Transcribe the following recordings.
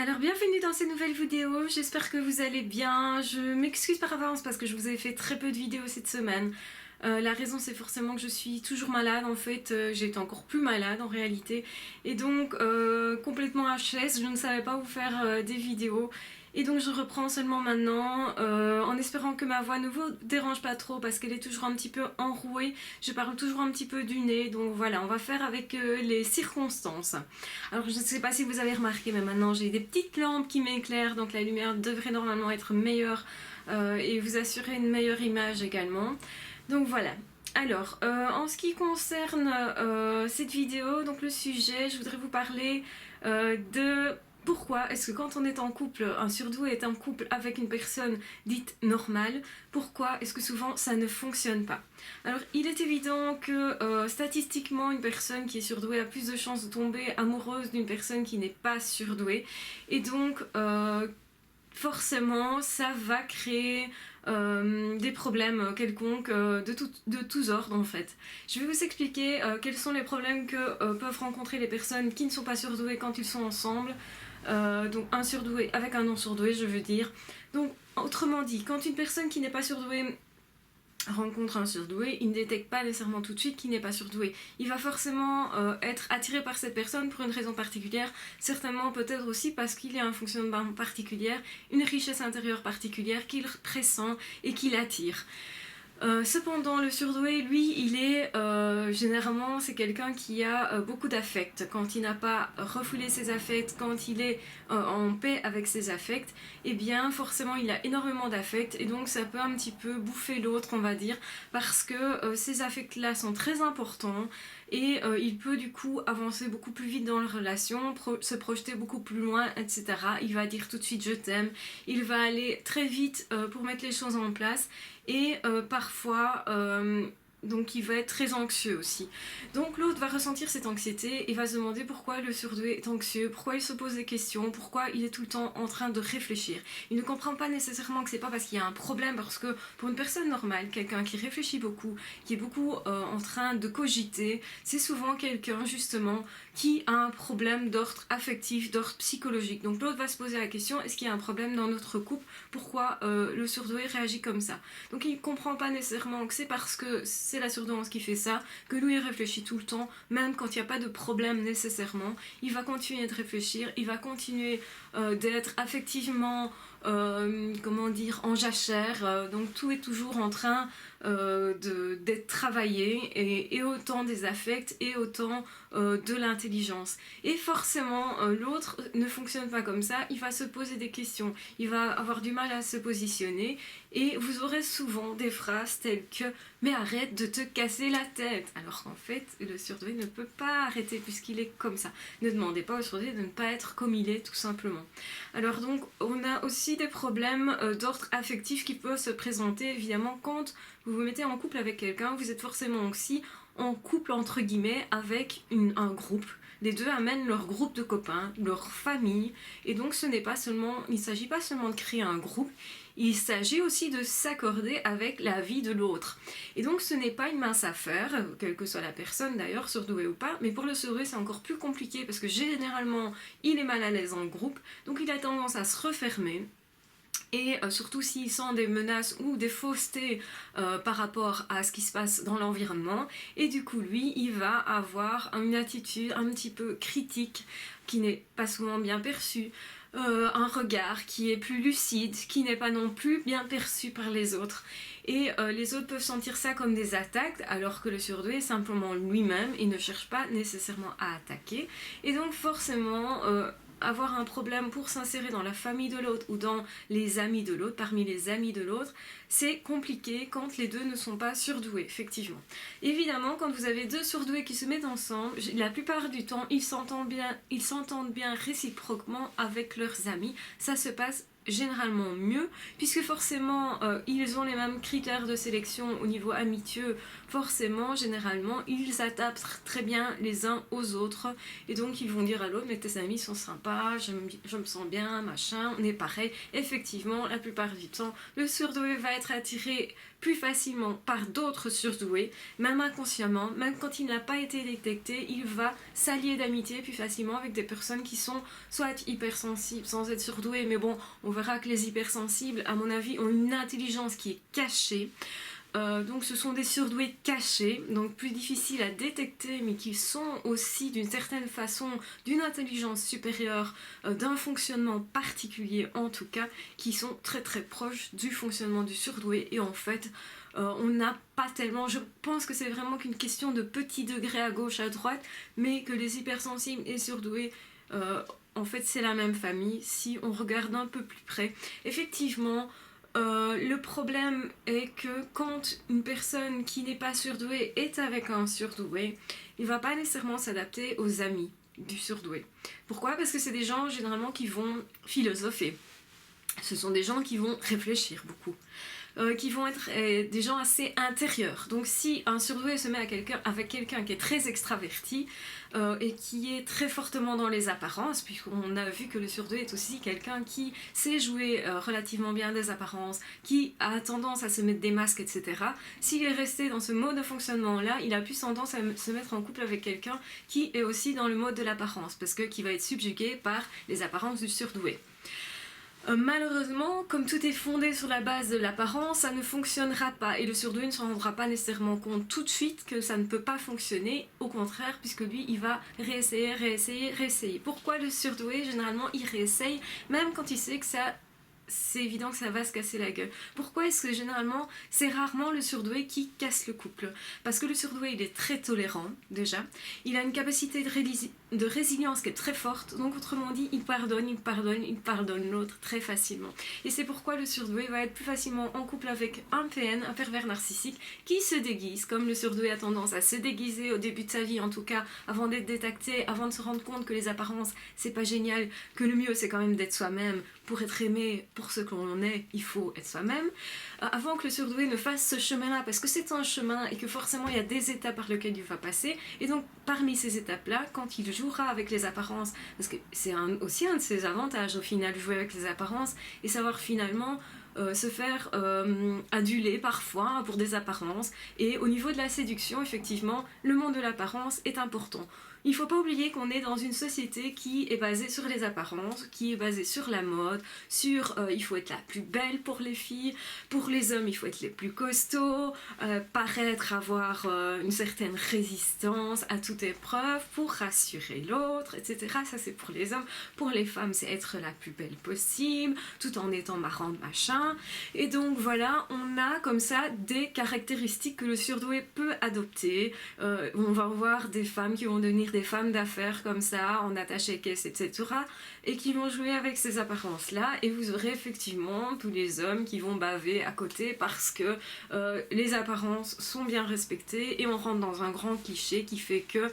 Alors bienvenue dans cette nouvelle vidéo, j'espère que vous allez bien. Je m'excuse par avance parce que je vous ai fait très peu de vidéos cette semaine. La raison c'est forcément que je suis toujours malade en fait, j'ai été encore plus malade en réalité. Et donc complètement HS, je ne savais pas vous faire des vidéos. Et donc je reprends seulement maintenant en espérant que ma voix ne vous dérange pas trop parce qu'elle est toujours un petit peu enrouée. Je parle toujours un petit peu du nez, donc voilà, on va faire avec les circonstances. Alors je ne sais pas si vous avez remarqué, mais maintenant j'ai des petites lampes qui m'éclairent, donc la lumière devrait normalement être meilleure et vous assurer une meilleure image également. Donc voilà. Alors, en ce qui concerne cette vidéo, donc le sujet, je voudrais vous parler de pourquoi est-ce que quand on est en couple, un surdoué est en couple avec une personne dite normale, pourquoi est-ce que souvent ça ne fonctionne pas? Alors, il est évident que statistiquement, une personne qui est surdouée a plus de chances de tomber amoureuse d'une personne qui n'est pas surdouée. Et donc, forcément, ça va créer des problèmes quelconques de tous ordres en fait. Je vais vous expliquer quels sont les problèmes que peuvent rencontrer les personnes qui ne sont pas surdouées quand ils sont ensemble. Donc un surdoué avec un non surdoué, je veux dire. Donc autrement dit, quand une personne qui n'est pas surdouée rencontre un surdoué, il ne détecte pas nécessairement tout de suite qu'il n'est pas surdoué. Il va forcément être attiré par cette personne pour une raison particulière, certainement peut-être aussi parce qu'il y a un fonctionnement particulier, une richesse intérieure particulière qu'il pressent et qui l'attire. Cependant, le surdoué, lui, il est généralement, c'est quelqu'un qui a beaucoup d'affect. Quand il n'a pas refoulé ses affects, quand il est en paix avec ses affects, eh bien, forcément, il a énormément d'affects et donc ça peut un petit peu bouffer l'autre, on va dire, parce que ces affects-là sont très importants et il peut du coup avancer beaucoup plus vite dans la relation, se projeter beaucoup plus loin, etc. Il va dire tout de suite je t'aime, il va aller très vite pour mettre les choses en place et parfois donc il va être très anxieux aussi. Donc l'autre va ressentir cette anxiété et va se demander pourquoi le surdoué est anxieux, pourquoi il se pose des questions, pourquoi il est tout le temps en train de réfléchir. Il ne comprend pas nécessairement que c'est pas parce qu'il y a un problème, parce que pour une personne normale, quelqu'un qui réfléchit beaucoup, qui est beaucoup en train de cogiter, c'est souvent quelqu'un justement qui a un problème d'ordre affectif, d'ordre psychologique. Donc l'autre va se poser la question, est-ce qu'il y a un problème dans notre couple? Pourquoi le surdoué réagit comme ça? Donc il ne comprend pas nécessairement que c'est parce que c'est la surdouance qui fait ça, que lui il réfléchit tout le temps, même quand il n'y a pas de problème nécessairement. Il va continuer de réfléchir, il va continuer d'être affectivement, comment dire, en jachère. Donc tout est toujours en train d'être travaillé et autant des affects et autant de l'intelligence. Et forcément, l'autre ne fonctionne pas comme ça, il va se poser des questions, il va avoir du mal à se positionner et vous aurez souvent des phrases telles que mais arrête de te casser la tête, alors qu'en fait le surdoué ne peut pas arrêter puisqu'il est comme ça. Ne demandez pas au surdoué de ne pas être comme il est tout simplement. Alors donc on a aussi des problèmes d'ordre affectif qui peuvent se présenter évidemment quand vous vous mettez en couple avec quelqu'un, vous êtes forcément aussi en couple entre guillemets avec un groupe. Les deux amènent leur groupe de copains, leur famille, et donc ce n'est pas seulement, il ne s'agit pas seulement de créer un groupe, il s'agit aussi de s'accorder avec la vie de l'autre. Et donc ce n'est pas une mince affaire, quelle que soit la personne d'ailleurs, surdouée ou pas, mais pour le surdoué c'est encore plus compliqué parce que généralement il est mal à l'aise en groupe, donc il a tendance à se refermer. Et surtout s'il sent des menaces ou des faussetés par rapport à ce qui se passe dans l'environnement. Et du coup, lui, il va avoir une attitude un petit peu critique qui n'est pas souvent bien perçue. Un regard qui est plus lucide, qui n'est pas non plus bien perçu par les autres. Et les autres peuvent sentir ça comme des attaques, alors que le surdoué est simplement lui-même et ne cherche pas nécessairement à attaquer. Et donc forcément, avoir un problème pour s'insérer dans la famille de l'autre ou dans les amis de l'autre, parmi les amis de l'autre, c'est compliqué quand les deux ne sont pas surdoués, effectivement. Évidemment, quand vous avez deux surdoués qui se mettent ensemble, la plupart du temps, ils s'entendent bien réciproquement avec leurs amis. Ça se passe généralement mieux, puisque forcément ils ont les mêmes critères de sélection au niveau amitieux, forcément généralement ils s'adaptent très bien les uns aux autres, et donc ils vont dire à l'autre mais tes amis sont sympas, je me sens bien, machin, on est pareil. Effectivement, la plupart du temps, le surdoué va être attiré plus facilement par d'autres surdoués, même inconsciemment, même quand il n'a pas été détecté, il va s'allier d'amitié plus facilement avec des personnes qui sont soit hypersensibles sans être surdoués, mais bon, on verra que les hypersensibles, à mon avis, ont une intelligence qui est cachée. Donc ce sont des surdoués cachés, donc plus difficiles à détecter, mais qui sont aussi d'une certaine façon d'une intelligence supérieure, d'un fonctionnement particulier en tout cas, qui sont très très proches du fonctionnement du surdoué. Et en fait, on n'a pas tellement, je pense que c'est vraiment qu'une question de petit degré à gauche, à droite, mais que les hypersensibles et surdoués, en fait c'est la même famille si on regarde un peu plus près. Effectivement, le problème est que quand une personne qui n'est pas surdouée est avec un surdoué, il ne va pas nécessairement s'adapter aux amis du surdoué. Pourquoi ? Parce que c'est des gens généralement qui vont philosopher. Ce sont des gens qui vont réfléchir beaucoup. Qui vont être des gens assez intérieurs. Donc si un surdoué se met avec quelqu'un qui est très extraverti et qui est très fortement dans les apparences, puisqu'on a vu que le surdoué est aussi quelqu'un qui sait jouer relativement bien des apparences, qui a tendance à se mettre des masques, etc. S'il est resté dans ce mode de fonctionnement-là, il a plus tendance à se mettre en couple avec quelqu'un qui est aussi dans le mode de l'apparence, parce que qui va être subjugué par les apparences du surdoué. Malheureusement, comme tout est fondé sur la base de l'apparence, ça ne fonctionnera pas et le surdoué ne s'en rendra pas nécessairement compte tout de suite que ça ne peut pas fonctionner, au contraire, puisque lui il va réessayer. Pourquoi le surdoué, généralement il réessaye, même quand il sait que c'est évident que ça va se casser la gueule. Pourquoi est-ce que généralement c'est rarement le surdoué qui casse le couple ? Parce que le surdoué il est très tolérant déjà, il a une capacité de résilience qui est très forte, donc autrement dit il pardonne l'autre très facilement. Et c'est pourquoi le surdoué va être plus facilement en couple avec un PN, un pervers narcissique, qui se déguise, comme le surdoué a tendance à se déguiser au début de sa vie en tout cas, avant d'être détecté, avant de se rendre compte que les apparences c'est pas génial, que le mieux c'est quand même d'être soi-même. Pour être aimé pour ce que l'on est, il faut être soi-même. Avant que le surdoué ne fasse ce chemin-là, parce que c'est un chemin et que forcément il y a des étapes par lesquelles il va passer, et donc parmi ces étapes-là, quand il jouera avec les apparences, parce que c'est aussi un de ses avantages au final, jouer avec les apparences et savoir finalement se faire aduler parfois pour des apparences. Et au niveau de la séduction, effectivement, le monde de l'apparence est important. Il ne faut pas oublier qu'on est dans une société qui est basée sur les apparences, qui est basée sur la mode, sur il faut être la plus belle pour les filles, pour les hommes il faut être les plus costauds, paraître, avoir une certaine résistance à toute épreuve pour rassurer l'autre, etc. Ça c'est pour les hommes. Pour les femmes c'est être la plus belle possible, tout en étant marrante, machin. Et donc voilà, on a comme ça des caractéristiques que le surdoué peut adopter. On va voir des femmes qui vont devenir des femmes d'affaires comme ça, en attaché-caisse, etc. et qui vont jouer avec ces apparences-là, et vous aurez effectivement tous les hommes qui vont baver à côté parce que les apparences sont bien respectées, et on rentre dans un grand cliché qui fait que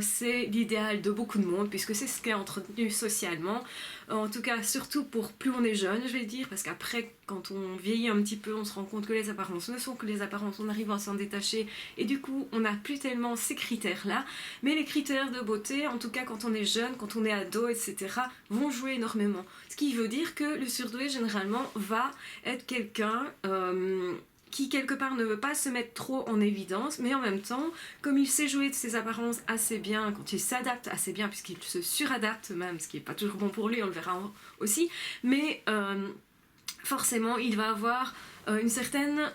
c'est l'idéal de beaucoup de monde, puisque c'est ce qui est entretenu socialement. En tout cas, surtout pour plus on est jeune, je vais dire, parce qu'après, quand on vieillit un petit peu, on se rend compte que les apparences ne sont que les apparences, on arrive à s'en détacher, et du coup, on n'a plus tellement ces critères-là. Mais les critères de beauté, en tout cas quand on est jeune, quand on est ado, etc., vont jouer énormément. Ce qui veut dire que le surdoué, généralement, va être quelqu'un qui quelque part ne veut pas se mettre trop en évidence, mais en même temps, comme il sait jouer de ses apparences assez bien, quand il s'adapte assez bien, puisqu'il se suradapte même, ce qui n'est pas toujours bon pour lui, on le verra aussi, mais forcément il va avoir une certaine,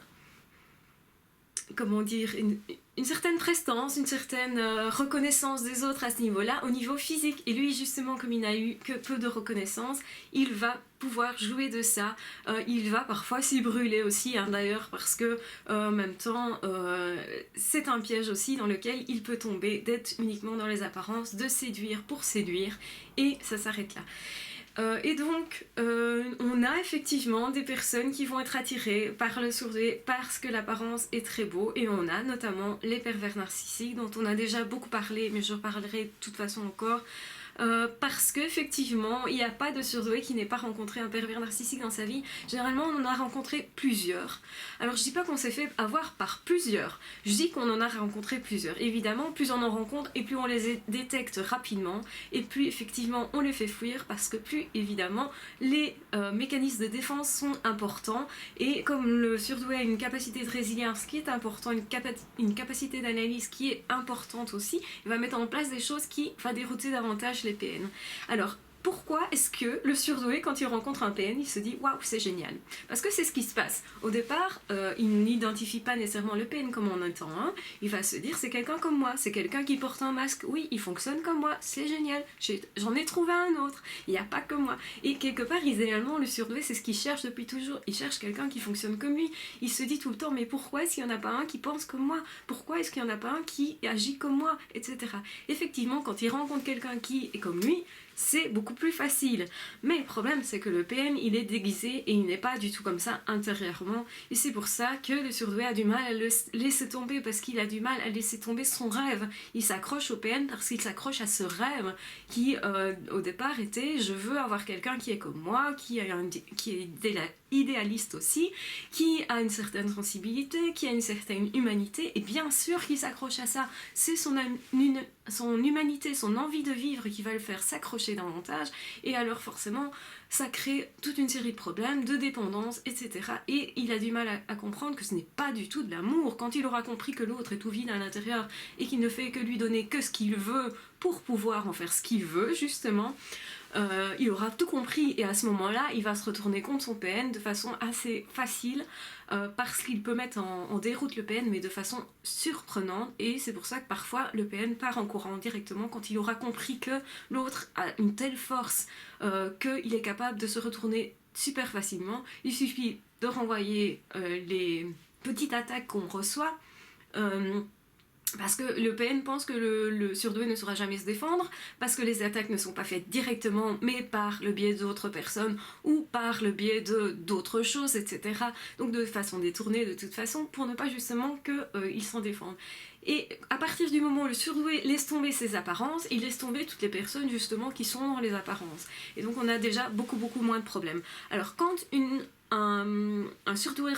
comment dire, une certaine prestance, une certaine reconnaissance des autres à ce niveau-là, au niveau physique. Et lui, justement, comme il n'a eu que peu de reconnaissance, il va pouvoir jouer de ça. Il va parfois s'y brûler aussi, hein, d'ailleurs, parce que en même temps, c'est un piège aussi dans lequel il peut tomber, d'être uniquement dans les apparences, de séduire pour séduire, et ça s'arrête là. Et donc, on a effectivement des personnes qui vont être attirées par le surdoué parce que l'apparence est très beau, et on a notamment les pervers narcissiques dont on a déjà beaucoup parlé, mais je reparlerai de toute façon encore parce qu'effectivement, il n'y a pas de surdoué qui n'ait pas rencontré un pervers narcissique dans sa vie. Généralement, on en a rencontré plusieurs. Alors, je dis pas qu'on s'est fait avoir par plusieurs, je dis qu'on en a rencontré plusieurs. Évidemment, plus on en rencontre et plus on les détecte rapidement, et plus effectivement on les fait fuir, parce que plus évidemment les mécanismes de défense sont importants, et comme le surdoué a une capacité de résilience qui est importante, une capacité d'analyse qui est importante aussi, il va mettre en place des choses qui va dérouter davantage les PN. Alors, pourquoi est-ce que le surdoué, quand il rencontre un PN, il se dit « Waouh, c'est génial !» Parce que c'est ce qui se passe. Au départ, il n'identifie pas nécessairement le PN comme on entend. Il va se dire « C'est quelqu'un comme moi, c'est quelqu'un qui porte un masque. Oui, il fonctionne comme moi, c'est génial. J'en ai trouvé un autre. Il n'y a pas que moi. » Et quelque part, idéalement, le surdoué, c'est ce qu'il cherche depuis toujours. Il cherche quelqu'un qui fonctionne comme lui. Il se dit tout le temps « Mais pourquoi est-ce qu'il n'y en a pas un qui pense comme moi? Pourquoi est-ce qu'il n'y en a pas un qui agit comme moi ?» etc. Effectivement, quand il rencontre quelqu'un qui est comme lui, c'est beaucoup plus facile. Mais le problème, c'est que le PN, il est déguisé et il n'est pas du tout comme ça intérieurement. Et c'est pour ça que le surdoué a du mal à le laisser tomber, parce qu'il a du mal à laisser tomber son rêve. Il s'accroche au PN parce qu'il s'accroche à ce rêve qui, au départ, était « je veux avoir quelqu'un qui est comme moi, qui est idéaliste aussi, qui a une certaine sensibilité, qui a une certaine humanité, et bien sûr qu'il s'accroche à ça. C'est son humanité, son envie de vivre qui va le faire s'accrocher davantage, et alors forcément ça crée toute une série de problèmes, de dépendance, etc. Et il a du mal à comprendre que ce n'est pas du tout de l'amour. Quand il aura compris que l'autre est tout vide à l'intérieur et qu'il ne fait que lui donner que ce qu'il veut pour pouvoir en faire ce qu'il veut, justement, il aura tout compris, et à ce moment-là, il va se retourner contre son PN de façon assez facile, parce qu'il peut mettre en déroute le PN, mais de façon surprenante, et c'est pour ça que parfois le PN part en courant directement quand il aura compris que l'autre a une telle force qu'il est capable de se retourner super facilement. Il suffit de renvoyer les petites attaques qu'on reçoit, parce que le PN pense que le surdoué ne saura jamais se défendre, parce que les attaques ne sont pas faites directement, mais par le biais d'autres personnes, ou par le biais d'autres choses, etc. Donc de façon détournée, de toute façon, pour ne pas justement qu'ils s'en défendent. Et à partir du moment où le surdoué laisse tomber ses apparences, il laisse tomber toutes les personnes justement qui sont dans les apparences. Et donc on a déjà beaucoup moins de problèmes. Alors quand un surdoué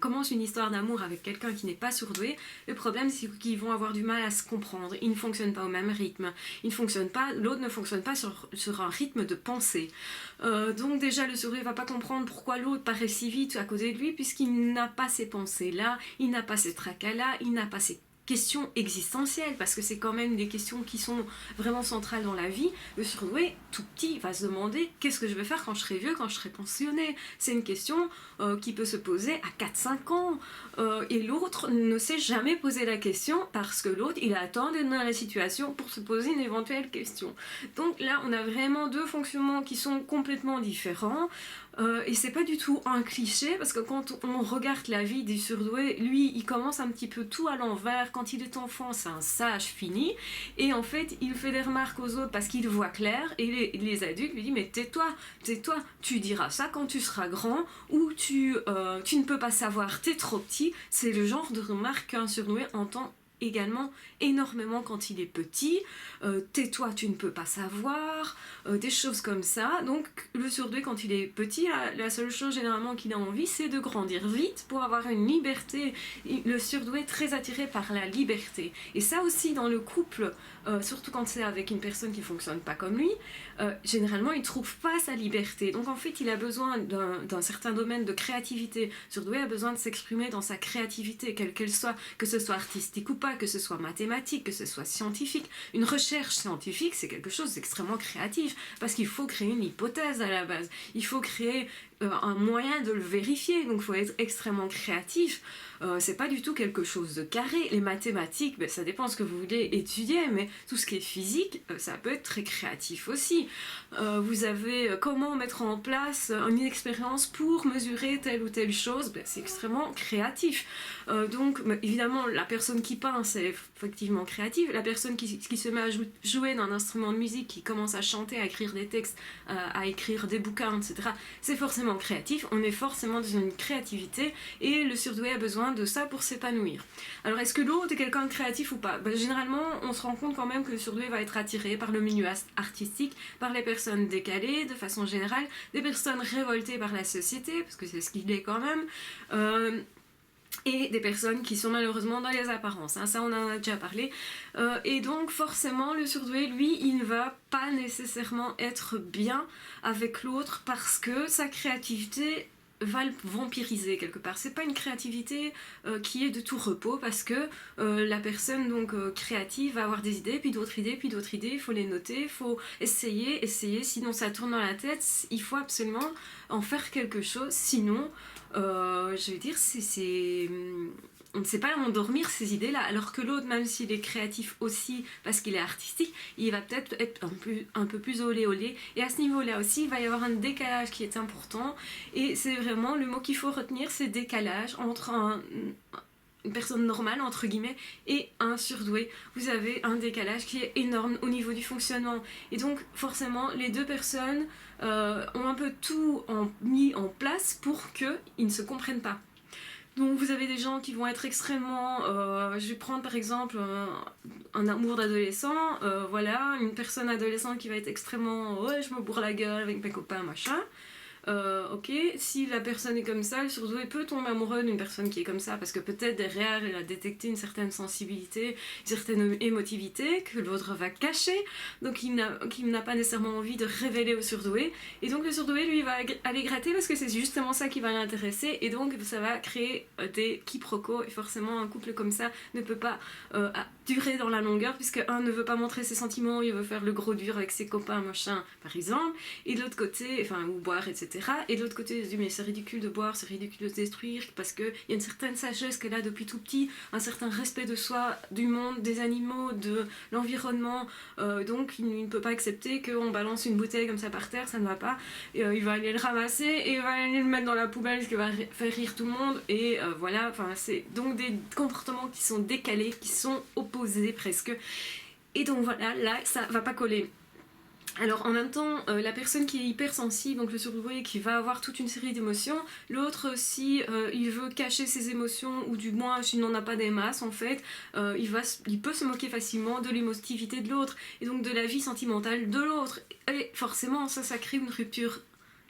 commence une histoire d'amour avec quelqu'un qui n'est pas surdoué, le problème c'est qu'ils vont avoir du mal à se comprendre. Ils ne fonctionnent pas au même rythme. L'autre ne fonctionne pas sur un rythme de pensée. Donc déjà le surdoué ne va pas comprendre pourquoi l'autre paraît si vite à côté de lui, puisqu'il n'a pas ces pensées-là, il n'a pas ces tracas-là, il n'a pas ces questions existentielles, parce que c'est quand même des questions qui sont vraiment centrales dans la vie. Le surdoué, tout petit, va se demander « qu'est-ce que je vais faire quand je serai vieux, quand je serai pensionné ?» C'est une question qui peut se poser à 4-5 ans. Et l'autre ne s'est jamais posé la question, parce que l'autre, il attend d'être dans la situation pour se poser une éventuelle question. Donc là, on a vraiment deux fonctionnements qui sont complètement différents. Et c'est pas du tout un cliché, parce que quand on regarde la vie des surdoués, lui, il commence un petit peu tout à l'envers. Quand il est enfant, c'est un sage fini, et en fait, il fait des remarques aux autres parce qu'il voit clair, et les adultes lui disent « mais tais-toi, tu diras ça quand tu seras grand, ou tu ne peux pas savoir, t'es trop petit ». C'est le genre de remarque qu'un surdoué entend également énormément quand il est petit. Tais-toi, tu ne peux pas savoir, des choses comme ça. Donc le surdoué, quand il est petit, la seule chose généralement qu'il a envie, c'est de grandir vite pour avoir une liberté. Le surdoué est très attiré par la liberté, et ça aussi dans le couple, surtout quand c'est avec une personne qui fonctionne pas comme lui, généralement il trouve pas sa liberté. Donc en fait il a besoin d'un certain domaine de créativité. Le surdoué a besoin de s'exprimer dans sa créativité, quelle qu'elle soit, que ce soit artistique ou pas, que ce soit mathématique, que ce soit scientifique. Une recherche scientifique, c'est quelque chose d'extrêmement créatif, parce qu'il faut créer une hypothèse à la base, il faut créer un moyen de le vérifier, donc il faut être extrêmement créatif. C'est pas du tout quelque chose de carré. Les mathématiques, ça dépend ce que vous voulez étudier, mais tout ce qui est physique, ça peut être très créatif aussi. Vous avez comment mettre en place une expérience pour mesurer telle ou telle chose, c'est extrêmement créatif. Donc évidemment la personne qui peint, c'est effectivement créative. La personne qui se met à jouer d'un instrument de musique, qui commence à chanter, à écrire des textes, à écrire des bouquins, etc., c'est forcément forcément créatif, on est forcément dans une créativité et le surdoué a besoin de ça pour s'épanouir. Alors est-ce que l'autre est quelqu'un de créatif ou pas? Généralement on se rend compte quand même que le surdoué va être attiré par le milieu artistique, par les personnes décalées de façon générale, des personnes révoltées par la société, parce que c'est ce qu'il est quand même, et des personnes qui sont malheureusement dans les apparences, ça on en a déjà parlé, et donc forcément le surdoué lui il ne va pas nécessairement être bien avec l'autre parce que sa créativité va le vampiriser quelque part. C'est pas une créativité qui est de tout repos parce que la personne donc créative va avoir des idées, puis d'autres idées, puis d'autres idées, il faut les noter, il faut essayer, sinon ça tourne dans la tête, il faut absolument en faire quelque chose, sinon je veux dire, on ne sait pas endormir ces idées-là, alors que l'autre, même s'il est créatif aussi parce qu'il est artistique, il va peut-être être un peu plus olé olé, et à ce niveau-là aussi, il va y avoir un décalage qui est important, et c'est vraiment le mot qu'il faut retenir, c'est décalage entre une personne normale, entre guillemets, et un surdoué. Vous avez un décalage qui est énorme au niveau du fonctionnement. Et donc, forcément, les deux personnes ont un peu tout mis en place pour qu'ils ne se comprennent pas. Donc vous avez des gens qui vont être extrêmement... je vais prendre par exemple un amour d'adolescent, voilà, une personne adolescente qui va être extrêmement... ouais, je me bourre la gueule avec mes copains, machin. Ok, si la personne est comme ça, le surdoué peut tomber amoureux d'une personne qui est comme ça parce que peut-être derrière il a détecté une certaine sensibilité, une certaine émotivité que l'autre va cacher, donc il n'a pas nécessairement envie de révéler au surdoué, et donc le surdoué lui va aller gratter parce que c'est justement ça qui va l'intéresser, et donc ça va créer des quiproquos, et forcément un couple comme ça ne peut pas durer dans la longueur puisque un ne veut pas montrer ses sentiments, il veut faire le gros dur avec ses copains machin par exemple, et de l'autre côté, enfin ou boire etc. Et de l'autre côté, je dis mais c'est ridicule de boire, c'est ridicule de se détruire, parce qu'il y a une certaine sagesse qu'elle a depuis tout petit, un certain respect de soi, du monde, des animaux, de l'environnement, donc il ne peut pas accepter qu'on balance une bouteille comme ça par terre, ça ne va pas, et, il va aller le ramasser et il va aller le mettre dans la poubelle, ce qui va faire rire tout le monde, et voilà, enfin c'est donc des comportements qui sont décalés, qui sont opposés presque, et donc voilà, là ça va pas coller. Alors en même temps, la personne qui est hypersensible, donc le surdoué qui va avoir toute une série d'émotions, l'autre si il veut cacher ses émotions, ou du moins s'il n'en a pas des masses en fait, il peut se moquer facilement de l'émotivité de l'autre, et donc de la vie sentimentale de l'autre, et forcément ça crée une rupture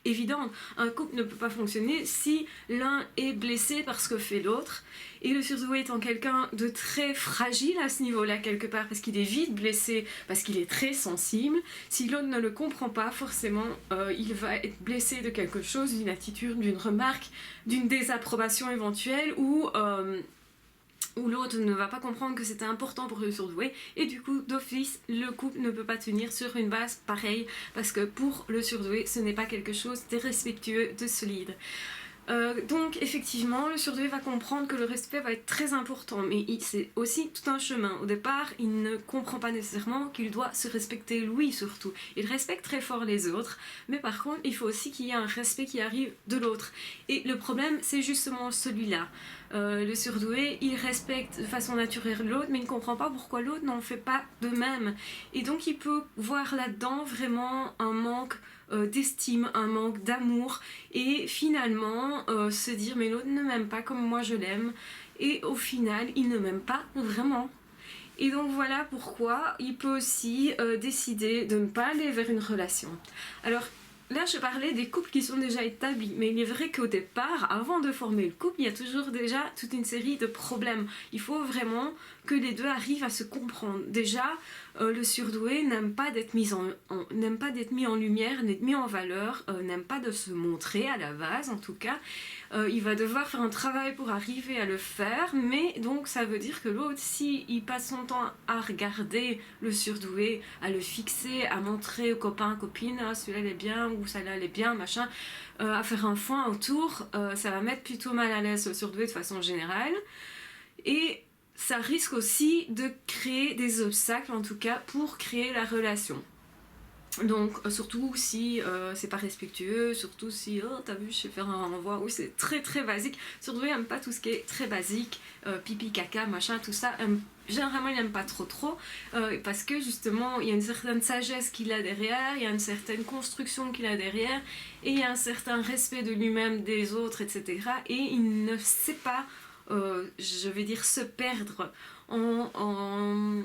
évidente. Un couple ne peut pas fonctionner si l'un est blessé par ce que fait l'autre, et le surdoué étant quelqu'un de très fragile à ce niveau-là quelque part, parce qu'il est vite blessé, parce qu'il est très sensible, si l'autre ne le comprend pas, forcément il va être blessé de quelque chose, d'une attitude, d'une remarque, d'une désapprobation éventuelle, ou l'autre ne va pas comprendre que c'était important pour le surdoué, et du coup d'office le couple ne peut pas tenir sur une base pareille, parce que pour le surdoué ce n'est pas quelque chose de respectueux, de solide. Donc effectivement le surdoué va comprendre que le respect va être très important, mais c'est aussi tout un chemin. Au départ il ne comprend pas nécessairement qu'il doit se respecter lui surtout, il respecte très fort les autres, mais par contre il faut aussi qu'il y ait un respect qui arrive de l'autre, et le problème c'est justement celui-là. Le surdoué il respecte de façon naturelle l'autre, mais il ne comprend pas pourquoi l'autre n'en fait pas de même, et donc il peut voir là-dedans vraiment un manque d'estime, un manque d'amour, et finalement se dire mais l'autre ne m'aime pas comme moi je l'aime, et au final il ne m'aime pas vraiment. Et donc voilà pourquoi il peut aussi décider de ne pas aller vers une relation. Alors là je parlais des couples qui sont déjà établis, mais il est vrai qu'au départ, avant de former le couple, il y a toujours déjà toute une série de problèmes. Il faut vraiment que les deux arrivent à se comprendre. Déjà, le surdoué n'aime pas d'être mis en lumière, n'être mis en valeur, n'aime pas de se montrer à la base en tout cas. Il va devoir faire un travail pour arriver à le faire, mais donc ça veut dire que l'autre, s'il passe son temps à regarder le surdoué, à le fixer, à montrer aux copains, copines, ah, celui-là il est bien, ou celle-là elle est bien, machin, à faire un foin autour, ça va mettre plutôt mal à l'aise le surdoué de façon générale, et ça risque aussi de créer des obstacles en tout cas pour créer la relation. Donc surtout si c'est pas respectueux, surtout si oh t'as vu je sais faire un renvoi, oui c'est très très basique. Surtout il aime pas tout ce qui est très basique, pipi, caca, machin, tout ça. Généralement il aime pas trop parce que justement il y a une certaine sagesse qu'il a derrière, il y a une certaine construction qu'il a derrière et il y a un certain respect de lui-même, des autres, etc. Et il ne sait pas, je vais dire, se perdre en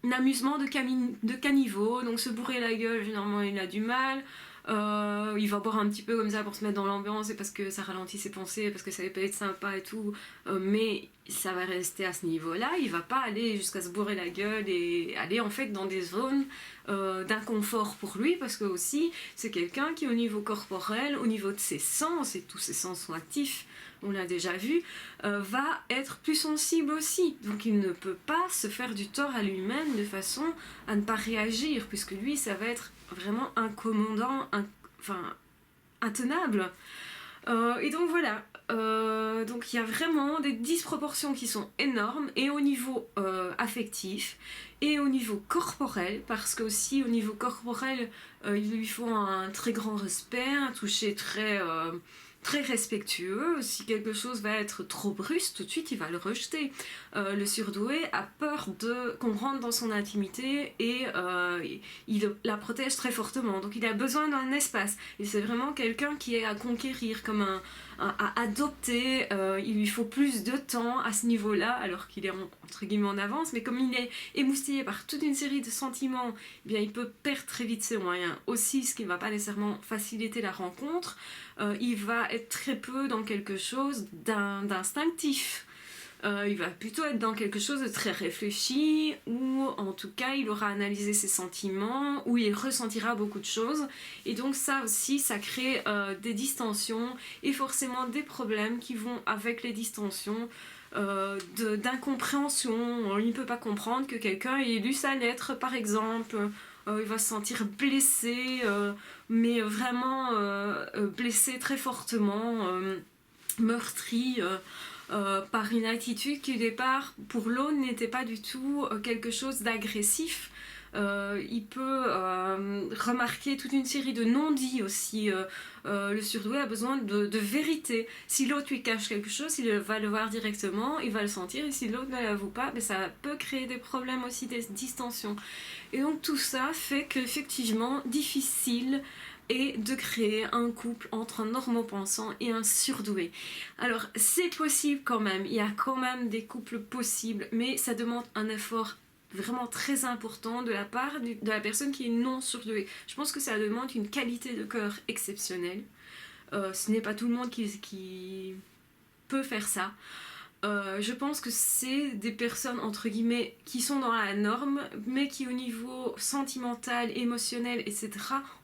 un amusement de caniveau, donc se bourrer la gueule, généralement il a du mal. Il va boire un petit peu comme ça pour se mettre dans l'ambiance et parce que ça ralentit ses pensées, parce que ça va être sympa et tout, mais ça va rester à ce niveau-là. Il va pas aller jusqu'à se bourrer la gueule et aller en fait dans des zones d'inconfort pour lui, parce que aussi c'est quelqu'un qui au niveau corporel, au niveau de ses sens, et tous ses sens sont actifs, on l'a déjà vu, va être plus sensible aussi. Donc il ne peut pas se faire du tort à lui-même de façon à ne pas réagir, puisque lui, ça va être vraiment incommodant, intenable. Et donc voilà. Donc il y a vraiment des disproportions qui sont énormes, et au niveau affectif, et au niveau corporel, parce qu'aussi au niveau corporel, il lui faut un très grand respect, un toucher très respectueux. Si quelque chose va être trop brusque, tout de suite il va le rejeter. Le surdoué a peur qu'on rentre dans son intimité et il la protège très fortement. Donc il a besoin d'un espace. Et c'est vraiment quelqu'un qui est à conquérir, comme à adopter. Il lui faut plus de temps à ce niveau-là, alors qu'il est entre guillemets en avance. Mais comme il est émoustillé par toute une série de sentiments, eh bien, il peut perdre très vite ses moyens. Aussi, ce qui ne va pas nécessairement faciliter la rencontre. Il va être très peu dans quelque chose d'instinctif. Il va plutôt être dans quelque chose de très réfléchi, ou en tout cas il aura analysé ses sentiments, où il ressentira beaucoup de choses, et donc ça aussi ça crée des distensions et forcément des problèmes qui vont avec les distensions, d'incompréhension. Il ne peut pas comprendre que quelqu'un ait lu sa lettre par exemple. Il va se sentir blessé, mais vraiment blessé très fortement, meurtri, par une attitude qui au départ pour l'autre n'était pas du tout quelque chose d'agressif. Il peut remarquer toute une série de non-dits aussi. Le surdoué a besoin de vérité. Si l'autre lui cache quelque chose, il va le voir directement, il va le sentir, et si l'autre ne l'avoue pas, ben ça peut créer des problèmes aussi, des distensions. Et donc tout ça fait qu'effectivement, difficile est de créer un couple entre un normopensant et un surdoué. Alors c'est possible quand même, il y a quand même des couples possibles, mais ça demande un effort vraiment très important de la part de la personne qui est non surdouée. Je pense que ça demande une qualité de cœur exceptionnelle. Ce n'est pas tout le monde qui peut faire ça. Je pense que c'est des personnes entre guillemets qui sont dans la norme, mais qui au niveau sentimental, émotionnel, etc.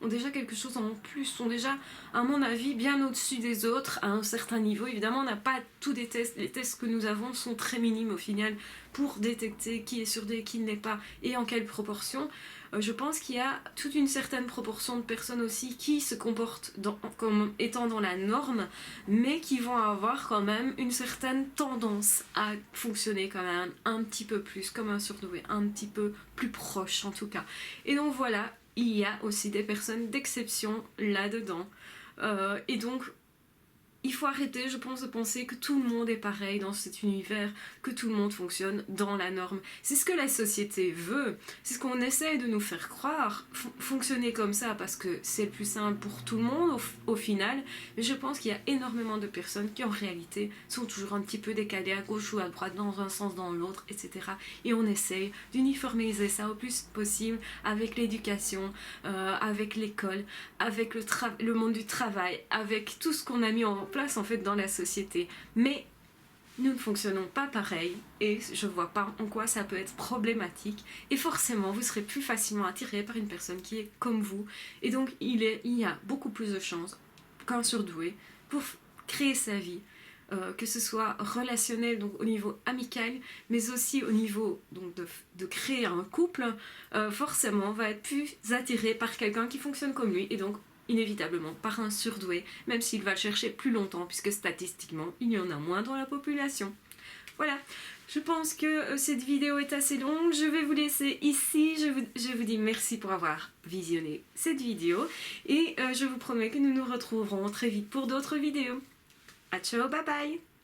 ont déjà quelque chose en plus, sont déjà à mon avis bien au-dessus des autres à un certain niveau. Évidemment on n'a pas tous des tests, les tests que nous avons sont très minimes au final pour détecter qui est surdoué, qui ne l'est pas et en quelle proportion. Je pense qu'il y a toute une certaine proportion de personnes aussi qui se comportent comme étant dans la norme, mais qui vont avoir quand même une certaine tendance à fonctionner quand même un petit peu plus comme un surdoué, un petit peu plus proche en tout cas. Et donc voilà, il y a aussi des personnes d'exception là-dedans. Et donc il faut arrêter, je pense, de penser que tout le monde est pareil dans cet univers, que tout le monde fonctionne dans la norme. C'est ce que la société veut, c'est ce qu'on essaie de nous faire croire, fonctionner comme ça parce que c'est le plus simple pour tout le monde au final, mais je pense qu'il y a énormément de personnes qui en réalité sont toujours un petit peu décalées à gauche ou à droite, dans un sens, dans l'autre, etc. Et on essaye d'uniformiser ça au plus possible avec l'éducation, avec l'école, avec le monde du travail, avec tout ce qu'on a mis en place en fait dans la société. Mais nous ne fonctionnons pas pareil et je vois pas en quoi ça peut être problématique, et forcément vous serez plus facilement attiré par une personne qui est comme vous, et donc il y a beaucoup plus de chances qu'un surdoué pour créer sa vie, que ce soit relationnel, donc au niveau amical, mais aussi au niveau donc de créer un couple, forcément va être plus attiré par quelqu'un qui fonctionne comme lui, et donc inévitablement par un surdoué, même s'il va le chercher plus longtemps, puisque statistiquement, il y en a moins dans la population. Voilà, je pense que cette vidéo est assez longue. Je vais vous laisser ici. Je vous dis merci pour avoir visionné cette vidéo. Et je vous promets que nous nous retrouverons très vite pour d'autres vidéos. À ciao, bye bye!